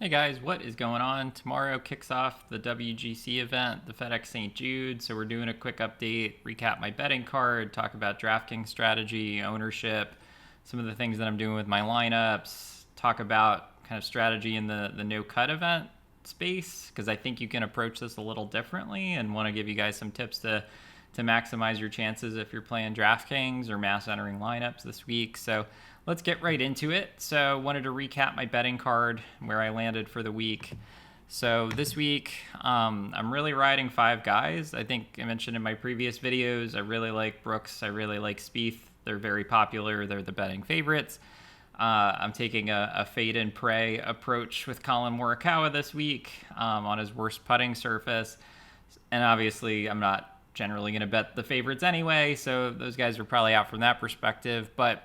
Hey guys, what is going on? Tomorrow kicks off the WGC event, the FedEx St. Jude. So we're doing a quick update, recap my betting card, talk about DraftKings strategy, ownership, some of the things that I'm doing with my lineups, talk about kind of strategy in the no cut event space, because I think you can approach this a little differently and want to give you guys some tips to maximize your chances if you're playing DraftKings or mass entering lineups this week. So let's get right into it. So wanted to recap my betting card, where I landed for the week. So this week, I'm really riding 5 guys. I think I mentioned in my previous videos, I really like Brooks. I really like Spieth. They're very popular. They're the betting favorites. I'm taking a fade and pray approach with Colin Morikawa this week on his worst putting surface. And obviously, I'm not generally going to bet the favorites anyway, so those guys are probably out from that perspective. But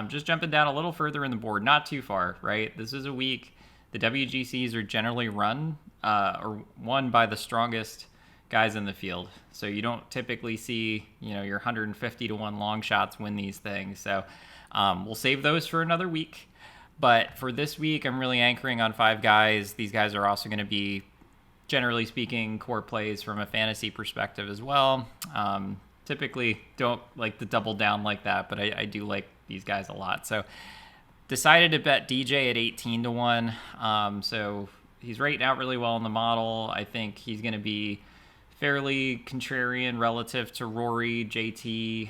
just jumping down a little further in the board, not too far, right? This is a week. The WGCs are generally run or won by the strongest guys in the field. So you don't typically see, your 150 to 1 long shots win these things. So we'll save those for another week. But for this week, I'm really anchoring on 5 guys. These guys are also going to be, generally speaking, core plays from a fantasy perspective as well. Typically don't like to double down like that, but I do like these guys a lot. So decided to bet DJ at 18 to 1. So he's rating out really well in the model. I think he's going to be fairly contrarian relative to Rory, JT.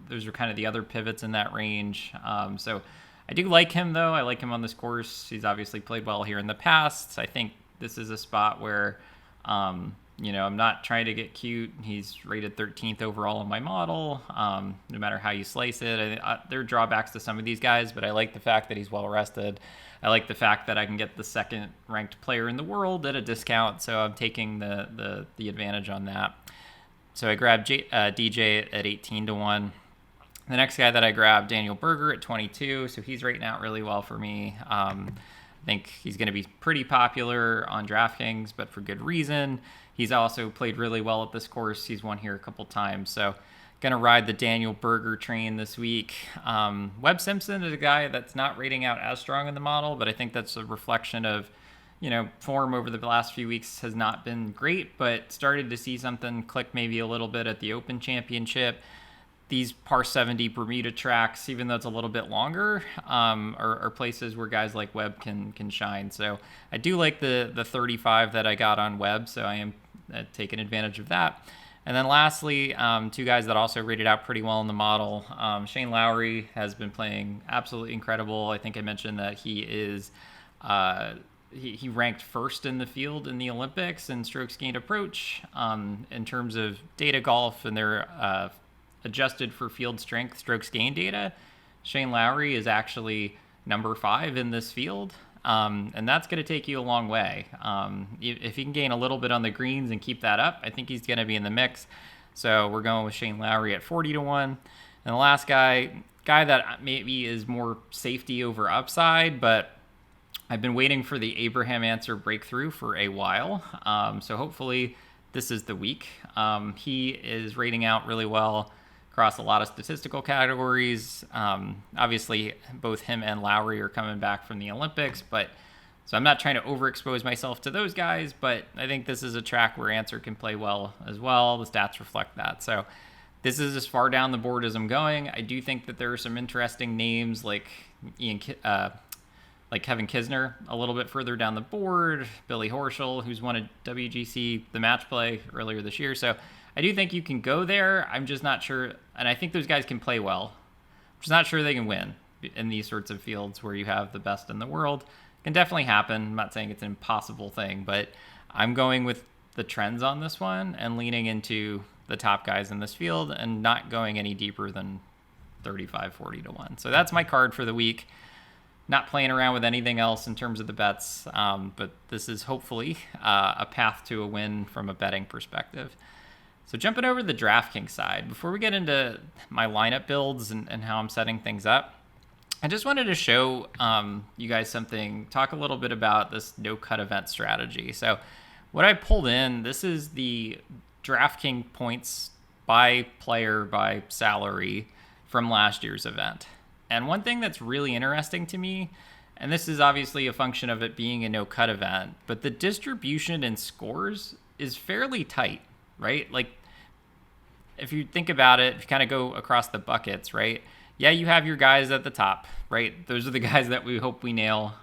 Those are kind of the other pivots in that range. So I do like him, though. I like him on this course. He's obviously played well here in the past. I think this is a spot where, I'm not trying to get cute. He's rated 13th overall in my model. No matter how you slice it, there are drawbacks to some of these guys, but I like the fact that he's well rested. I like the fact that I can get the second ranked player in the world at a discount, so I'm taking the advantage on that. So I grabbed DJ at 18 to 1. The next guy that I grabbed, Daniel Berger at 22, so he's rating out really well for me. I think he's going to be pretty popular on DraftKings, but for good reason. He's also played really well at this course. He's won here a couple times. So going to ride the Daniel Berger train this week. Webb Simpson is a guy that's not rating out as strong in the model, but I think that's a reflection of, form over the last few weeks has not been great, but started to see something click maybe a little bit at the Open Championship. These par 70 Bermuda tracks, even though it's a little bit longer, are places where guys like Webb can shine. So I do like the 35 that I got on Webb, so I am taking advantage of that. And then lastly, 2 guys that also rated out pretty well in the model. Shane Lowry has been playing absolutely incredible. I think I mentioned that he is he ranked first in the field in the Olympics in strokes gained approach in terms of data golf, and their adjusted for field strength strokes gain data. Shane Lowry is actually number 5 in this field, and that's going to take you a long way. If he can gain a little bit on the greens and keep that up, I think he's going to be in the mix. So we're going with Shane Lowry at 40 to 1. And the last guy that maybe is more safety over upside, but I've been waiting for the Abraham Answer breakthrough for a while. So hopefully this is the week. He is rating out really well across a lot of statistical categories. Obviously, both him and Lowry are coming back from the Olympics, so I'm not trying to overexpose myself to those guys, but I think this is a track where Answer can play well as well. The stats reflect that. So this is as far down the board as I'm going. I do think that there are some interesting names like Kevin Kisner a little bit further down the board, Billy Horschel, who's won a WGC, the match play earlier this year. So I do think you can go there. I'm just not sure. And I think those guys can play well. I'm just not sure they can win in these sorts of fields where you have the best in the world. It can definitely happen. I'm not saying it's an impossible thing, but I'm going with the trends on this one and leaning into the top guys in this field and not going any deeper than 35, 40 to 1. So that's my card for the week. Not playing around with anything else in terms of the bets, but this is hopefully a path to a win from a betting perspective. So jumping over to the DraftKings side, before we get into my lineup builds and how I'm setting things up, I just wanted to show you guys something, talk a little bit about this no-cut event strategy. So what I pulled in, this is the DraftKings points by player by salary from last year's event. And one thing that's really interesting to me, and this is obviously a function of it being a no-cut event, but the distribution in scores is fairly tight, right? Like, if you think about it, if you kind of go across the buckets, right? Yeah, you have your guys at the top, right? Those are the guys that we hope we nail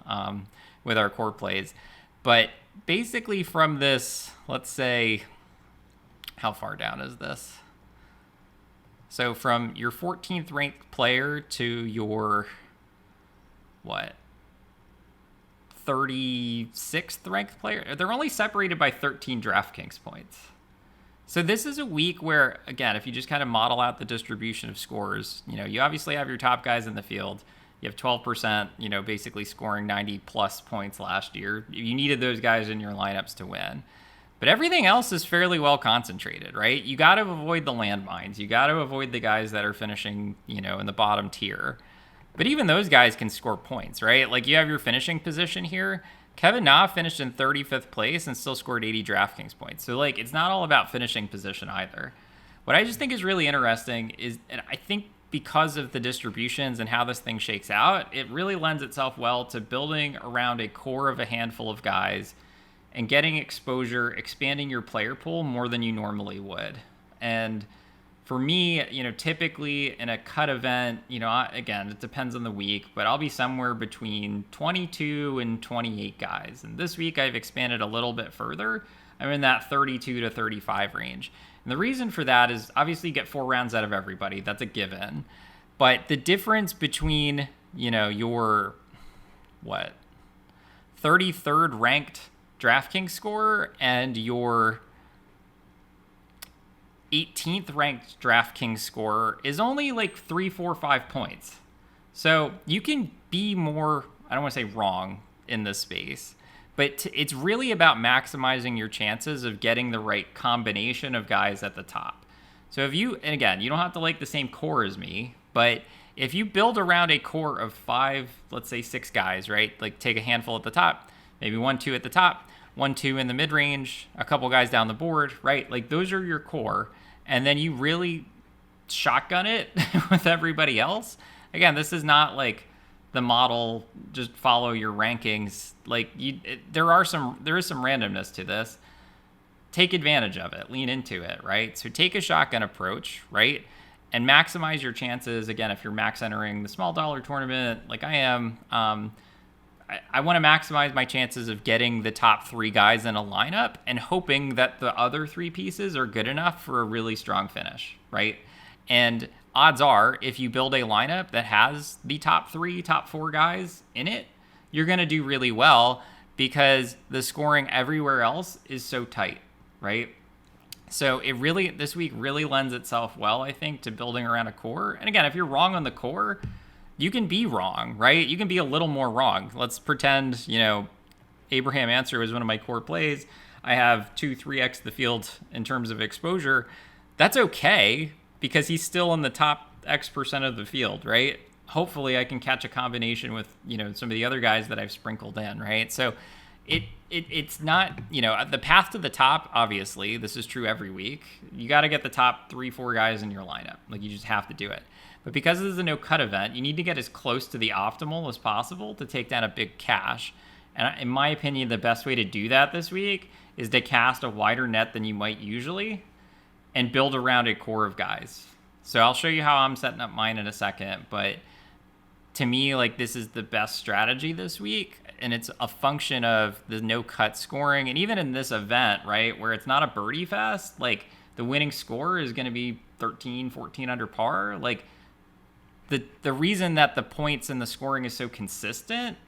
with our core plays. But basically from this, let's say, how far down is this? So from your 14th ranked player to your, 36th ranked player, they're only separated by 13 DraftKings points. So this is a week where, again, if you just kind of model out the distribution of scores, you obviously have your top guys in the field. You have 12%, basically scoring 90 plus points last year. You needed those guys in your lineups to win. But everything else is fairly well concentrated, right? You got to avoid the landmines. You got to avoid the guys that are finishing, in the bottom tier. But even those guys can score points, right? Like, you have your finishing position here. Kevin Na finished in 35th place and still scored 80 DraftKings points. So, it's not all about finishing position either. What I just think is really interesting is, and I think because of the distributions and how this thing shakes out, it really lends itself well to building around a core of a handful of guys and getting exposure, expanding your player pool more than you normally would. And for me, typically in a cut event, again, it depends on the week, but I'll be somewhere between 22 and 28 guys. And this week I've expanded a little bit further. I'm in that 32 to 35 range. And the reason for that is obviously you get 4 rounds out of everybody. That's a given. But the difference between, your 33rd ranked DraftKings score and your 18th ranked DraftKings score is only 3, 4, 5 points. So you can be more, I don't want to say wrong in this space, but it's really about maximizing your chances of getting the right combination of guys at the top. So if you, and again, you don't have to like the same core as me, but if you build around a core of 5, let's say 6 guys, right? Take a handful at the top, maybe 1, 2 at the top, 1, 2 in the mid-range, a couple guys down the board, right? Those are your core. And then you really shotgun it with everybody else. Again, this is not the model, just follow your rankings. There is some randomness to this. Take advantage of it, lean into it, right? So take a shotgun approach, right? And maximize your chances. Again, if you're max entering the small dollar tournament like I am, I want to maximize my chances of getting the top 3 guys in a lineup and hoping that the other 3 pieces are good enough for a really strong finish, right? And odds are, if you build a lineup that has the top 3, top 4 guys in it, you're going to do really well because the scoring everywhere else is so tight, right? So this week really lends itself well, I think, to building around a core. And again, if you're wrong on the core, you can be wrong, right? You can be a little more wrong. Let's pretend, Abraham Answer was one of my core plays. I have 2, 3x the field in terms of exposure. That's okay because he's still in the top X% of the field, right? Hopefully I can catch a combination with, some of the other guys that I've sprinkled in, right? So it's not, the path to the top, obviously, this is true every week. You got to get the top 3, 4 guys in your lineup. You just have to do it. But because this is a no-cut event, you need to get as close to the optimal as possible to take down a big cash. And in my opinion, the best way to do that this week is to cast a wider net than you might usually and build around a core of guys. So I'll show you how I'm setting up mine in a second. But to me, this is the best strategy this week. And it's a function of the no-cut scoring. And even in this event, right, where it's not a birdie fest, the winning score is going to be 13, 14 under par. The reason that the points and the scoring is so consistent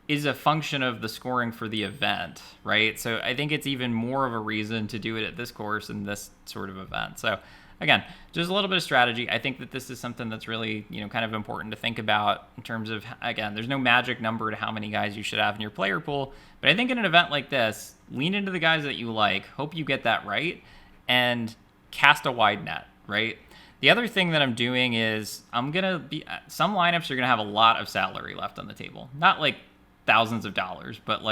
is a function of the scoring for the event, right? So I think it's even more of a reason to do it at this course and this sort of event. So again, just a little bit of strategy. I think that this is something that's really, kind of important to think about in terms of, again, there's no magic number to how many guys you should have in your player pool. But I think in an event like this, lean into the guys that you like, hope you get that right, and cast a wide net, right? The other thing that I'm doing is some lineups are going to have a lot of salary left on the table. Not thousands of dollars, but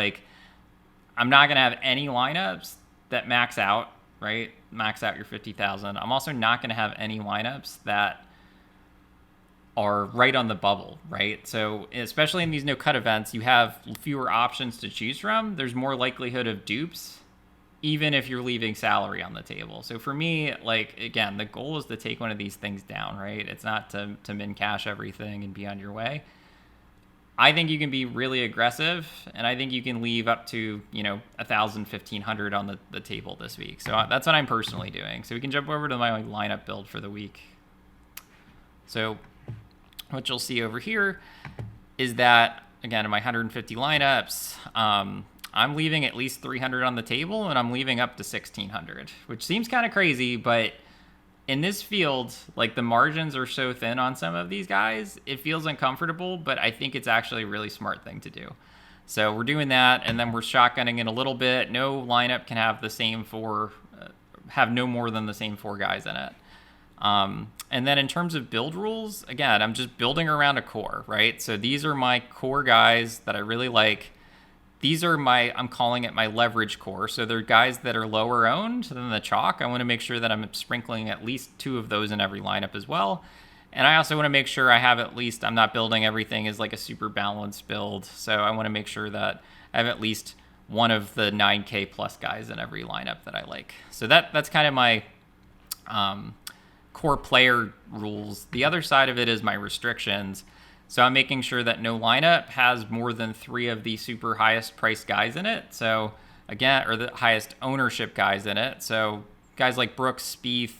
I'm not going to have any lineups that max out, right? Max out your 50,000. I'm also not going to have any lineups that are right on the bubble, right? So especially in these no cut events, you have fewer options to choose from. There's more likelihood of dupes, even if you're leaving salary on the table. So for me, like, again, the goal is to take one of these things down, right? It's not to min cash everything and be on your way. I think you can be really aggressive, and I think you can leave up to, 1,000, 1,500 on the table this week. So that's what I'm personally doing. So we can jump over to my lineup build for the week. So what you'll see over here is that, again, in my 150 lineups, I'm leaving at least 300 on the table, and I'm leaving up to 1,600, which seems kind of crazy, but in this field, like, the margins are so thin on some of these guys, it feels uncomfortable, but I think it's actually a really smart thing to do. So we're doing that, and then we're shotgunning in a little bit. No lineup can have have no more than the same 4 guys in it. And then in terms of build rules, again, I'm just building around a core, right? So these are my core guys that I really like. These are I'm calling it my leverage core. So they're guys that are lower owned than the chalk. I want to make sure that I'm sprinkling at least 2 of those in every lineup as well. And I also want to make sure I'm not building everything as like a super balanced build. So I want to make sure that I have at least one of the 9K plus guys in every lineup that I like. So that's kind of my core player rules. The other side of it is my restrictions. So I'm making sure that no lineup has more than 3 of the super highest priced guys in it. So again, or the highest ownership guys in it. So guys like Brooks, Spieth,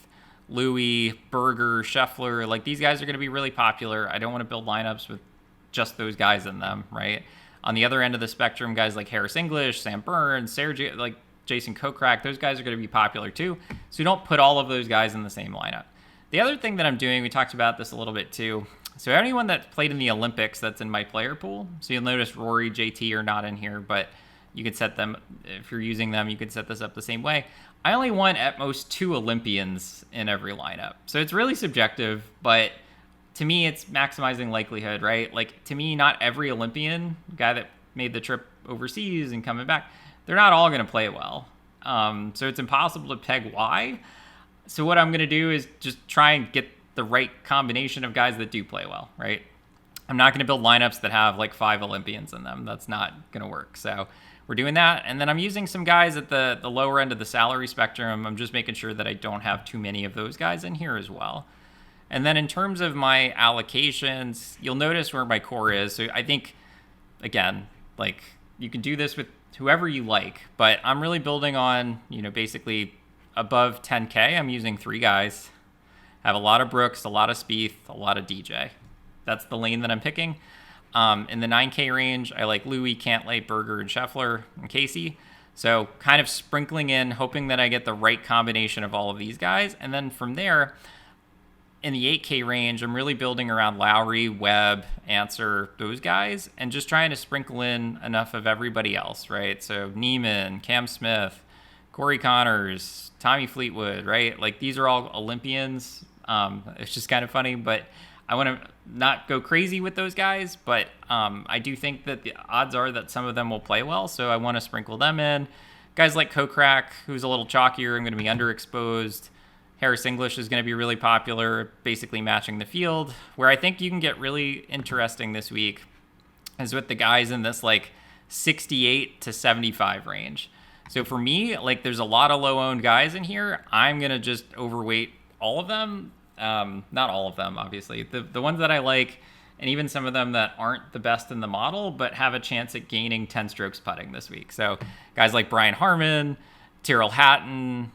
Louis, Berger, Scheffler, like, these guys are going to be really popular. I don't want to build lineups with just those guys in them, right? On the other end of the spectrum, guys like Harris English, Sam Burns, Sergio, like Jason Kokrak, those guys are going to be popular too. So you don't put all of those guys in the same lineup. The other thing that I'm doing, we talked about this a little bit too. So anyone that played in the Olympics that's in my player pool, so you'll notice Rory, JT are not in here, but you could set them, if you're using them, you could set this up the same way. I only want at most 2 Olympians in every lineup. So it's really subjective, but to me, it's maximizing likelihood, right? Like, to me, not every Olympian, guy that made the trip overseas and coming back, they're not all going to play well. So it's impossible to peg why. So what I'm going to do is just try and get the right combination of guys that do play well, right? I'm not going to build lineups that have like 5 Olympians in them. That's not going to work. So we're doing that. And then I'm using some guys at the lower end of the salary spectrum. I'm just making sure that I don't have too many of those guys in here as well. And then in terms of my allocations, you'll notice where my core is. So I think, again, like, you can do this with whoever you like, but I'm really building on, basically above 10K. I'm using 3 guys. I have a lot of Brooks, a lot of Spieth, a lot of DJ. That's the lane that I'm picking. In the 9K range, I like Louis, Cantlay, Berger, and Scheffler, and Casey. So kind of sprinkling in, hoping that I get the right combination of all of these guys. And then from there, in the 8K range, I'm really building around Lowry, Webb, Answer, those guys, and just trying to sprinkle in enough of everybody else, right? So Neiman, Cam Smith, Corey Connors, Tommy Fleetwood, right? Like, these are all Olympians. It's just kind of funny, but I want to not go crazy with those guys, but I do think that the odds are that some of them will play well, so I want to sprinkle them in. Guys like Kokrak, who's a little chalkier, I'm going to be underexposed. Harris English is going to be really popular, basically matching the field. Where I think you can get really interesting this week is with the guys in this like 68 to 75 range. So for me, like, there's a lot of low-owned guys in here. I'm going to just overweight all of them. Not all of them, obviously. The ones that I like, and even some of them that aren't the best in the model, but have a chance at gaining 10 strokes putting this week. So guys like Brian Harmon, Tyrrell Hatton,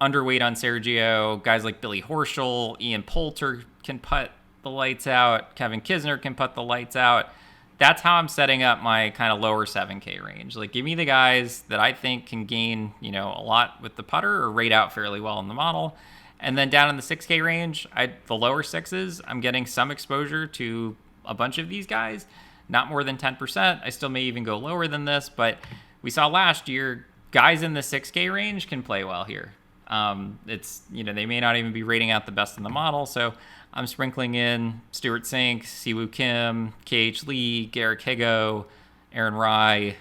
underweight on Sergio, guys like Billy Horschel, Ian Poulter can putt the lights out, Kevin Kisner can putt the lights out. That's how I'm setting up my kind of lower 7K range. Like, give me the guys that I think can gain, a lot with the putter or rate out fairly well in the model. And then down in the 6K range, the lower 6s, I'm getting some exposure to a bunch of these guys, not more than 10%. I still may even go lower than this, but we saw last year, guys in the 6K range can play well here. It's, they may not even be rating out the best in the model, so I'm sprinkling in Stuart Sink, Siwoo Kim, KH Lee, Garrick Higo, Aaron Rai,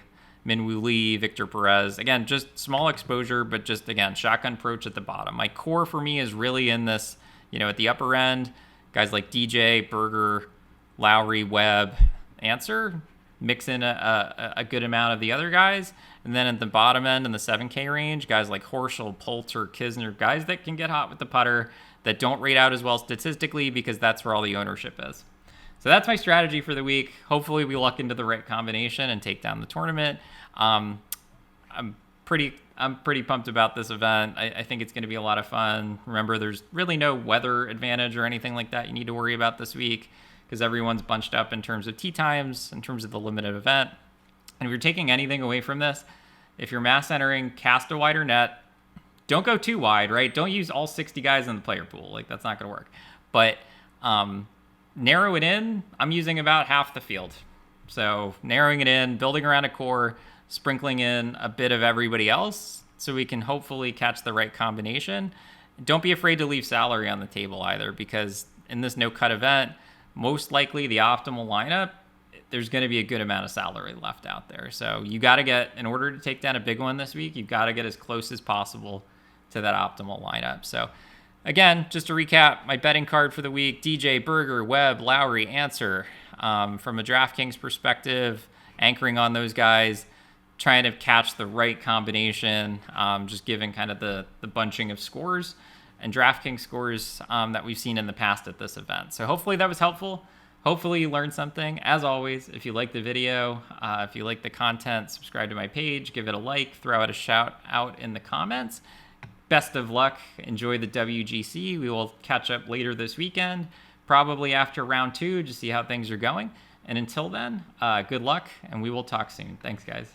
Minwoo Lee, Victor Perez. Again, just small exposure, but just, again, shotgun approach at the bottom. My core for me is really in this, at the upper end. Guys like DJ, Berger, Lowry, Webb, Answer. Mix in a good amount of the other guys. And then at the bottom end in the 7K range, guys like Horschel, Poulter, Kisner, guys that can get hot with the putter, that don't rate out as well statistically because that's where all the ownership is. So that's my strategy for the week. Hopefully we luck into the right combination and take down the tournament. I'm pretty pumped about this event. I think it's going to be a lot of fun. Remember, there's really no weather advantage or anything like that you need to worry about this week because everyone's bunched up in terms of tee times, in terms of the limited event. And if you're taking anything away from this, if you're mass entering, cast a wider net. Don't go too wide, right? Don't use all 60 guys in the player pool. Like, that's not going to work. But narrow it in. I'm using about half the field. So narrowing it in, building around a core, sprinkling in a bit of everybody else so we can hopefully catch the right combination. Don't be afraid to leave salary on the table either, because in this no-cut event, most likely the optimal lineup, there's going to be a good amount of salary left out there. So you got to get, in order to take down a big one this week, you've got to get as close as possible to that optimal lineup. So again, just to recap, my betting card for the week: DJ, Berger, Webb, Lowry, Answer. From a DraftKings perspective, anchoring on those guys, trying to catch the right combination, just given kind of the bunching of scores and DraftKings scores that we've seen in the past at this event. So hopefully that was helpful. Hopefully you learned something. As always, if you like the video, if you like the content, subscribe to my page, give it a like, throw out a shout out in the comments. Best of luck. Enjoy the WGC. We will catch up later this weekend, probably after round 2, to see how things are going. And until then, good luck, and we will talk soon. Thanks, guys.